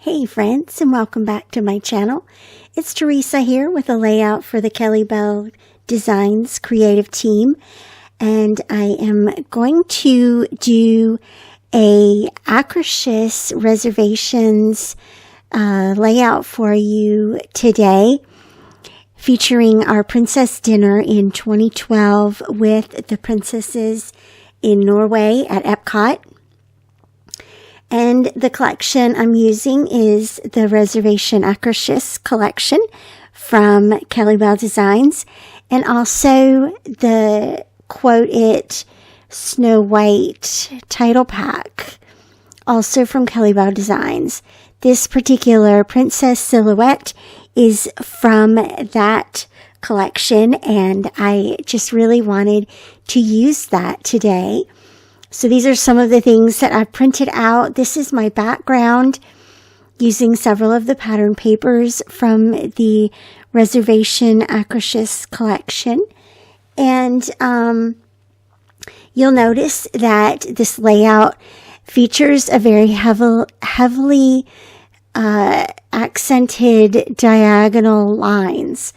Hey friends, and welcome back to my channel. It's Teresa here with a layout for the Kellybell Designs Creative Team, and I am going to do a Akershus reservations layout for you today, featuring our princess dinner in 2012 with the princesses in Norway at Epcot. And the collection I'm using is the Reservation Akershus collection from Kellybell Designs, and also the Quote It Snow White title pack, also from Kellybell Designs. This particular princess silhouette is from that collection, and I just really wanted to use that today. So these are some of the things that I've printed out. This is my background using several of the pattern papers from the Reservation Akershus collection. And you'll notice that this layout features a very heavily accented diagonal lines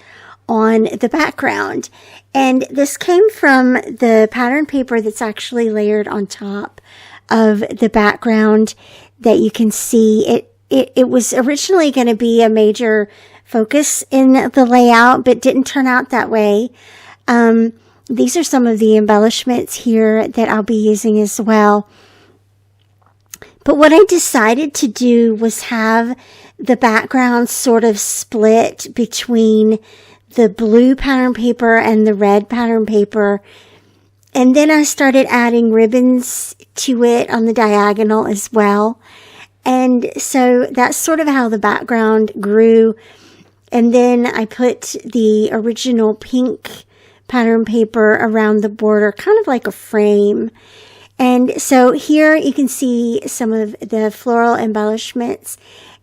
on the background. And this came from the pattern paper that's actually layered on top of the background that you can see. It was originally going to be a major focus in the layout, but didn't turn out that way. These are some of the embellishments here that I'll be using as well. But what I decided to do was have the background sort of split between the blue pattern paper and the red pattern paper. And then I started adding ribbons to it on the diagonal as well. And so that's sort of how the background grew. And then I put the original pink pattern paper around the border, kind of like a frame. And so here you can see some of the floral embellishments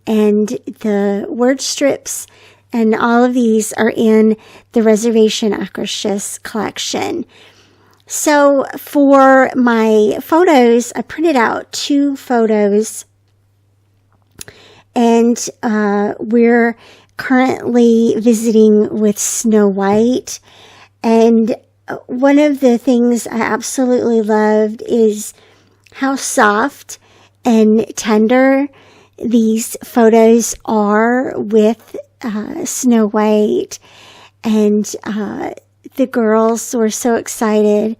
and the word strips. And all of these are in the Reservation Akershus collection. So for my photos, I printed out 2 photos. And we're currently visiting with Snow White. And one of the things I absolutely loved is how soft and tender these photos are with Snow White, and the girls were so excited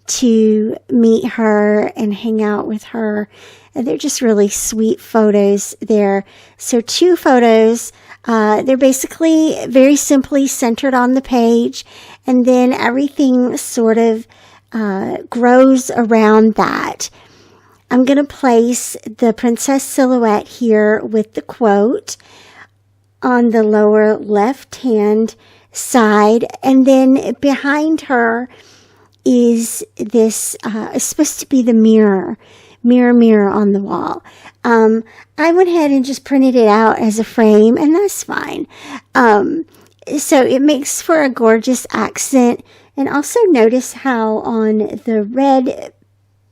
to meet her and hang out with her, and they're just really sweet photos there. So 2 photos, they're basically very simply centered on the page, and then everything sort of grows around that. I'm going to place the princess silhouette here with the quote on the lower left-hand side, and then behind her is this, it's supposed to be the mirror on the wall. I went ahead and just printed it out as a frame, and that's fine. So it makes for a gorgeous accent. And also notice how on the red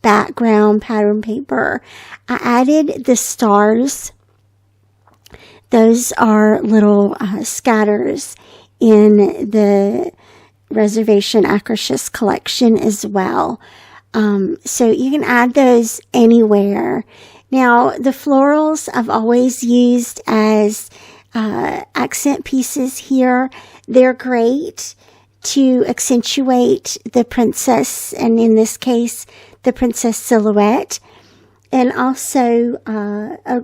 background pattern paper, I added the stars. Those are little scatters in the Reservation Akershus collection as well. So you can add those anywhere. Now, the florals I've always used as accent pieces here. They're great to accentuate the princess, and in this case, the princess silhouette. And also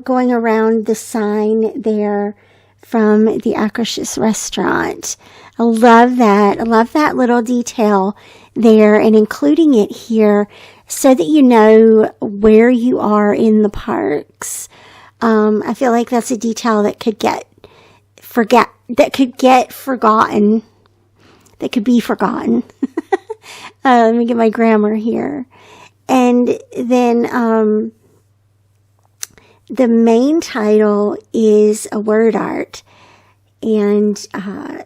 going around the sign there from the Akershus restaurant. I love that. I love that little detail there, and including it here so that you know where you are in the parks. I feel like that's a detail that could be forgotten. Let me get my grammar here. And then the main title is a word art. And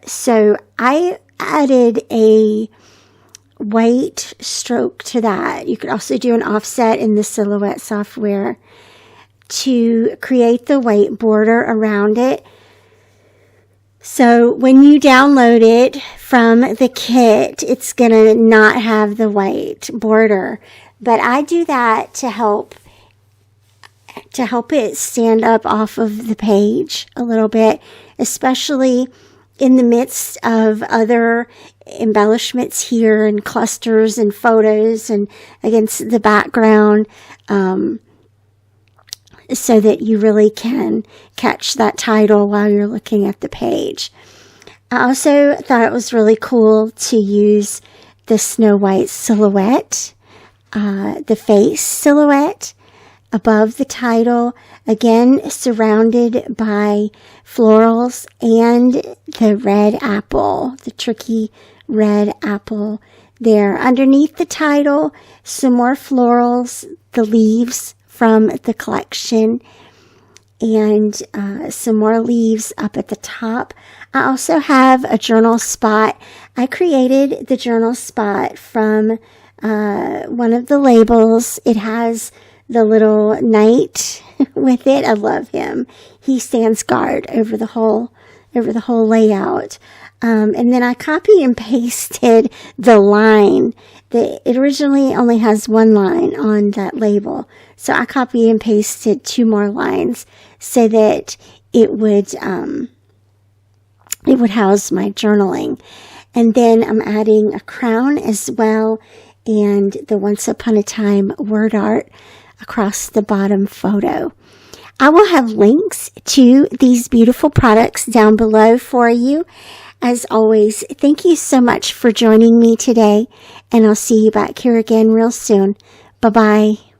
so I added a white stroke to that. You could also do an offset in the silhouette software to create the white border around it. So when you download it from the kit, it's going to not have the white border. But I do that to help it stand up off of the page a little bit, especially in the midst of other embellishments here and clusters and photos and against the background, so that you really can catch that title while you're looking at the page. I also thought it was really cool to use the Snow White silhouette, the face silhouette above the title, again surrounded by florals and the red apple, the tricky red apple there. Underneath the title, some more florals, the leaves from the collection, and some more leaves up at the top. I also have a journal spot. I created the journal spot from one of the labels. It has the little knight with it. I love him. He stands guard over the whole layout. And then I copy and pasted the line. It originally only has one line on that label. So I copy and pasted 2 more lines so that it would house my journaling. And then I'm adding a crown as well, and the Once Upon a Time word art across the bottom photo. I will have links to these beautiful products down below for you. As always, thank you so much for joining me today, and I'll see you back here again real soon. Bye-bye.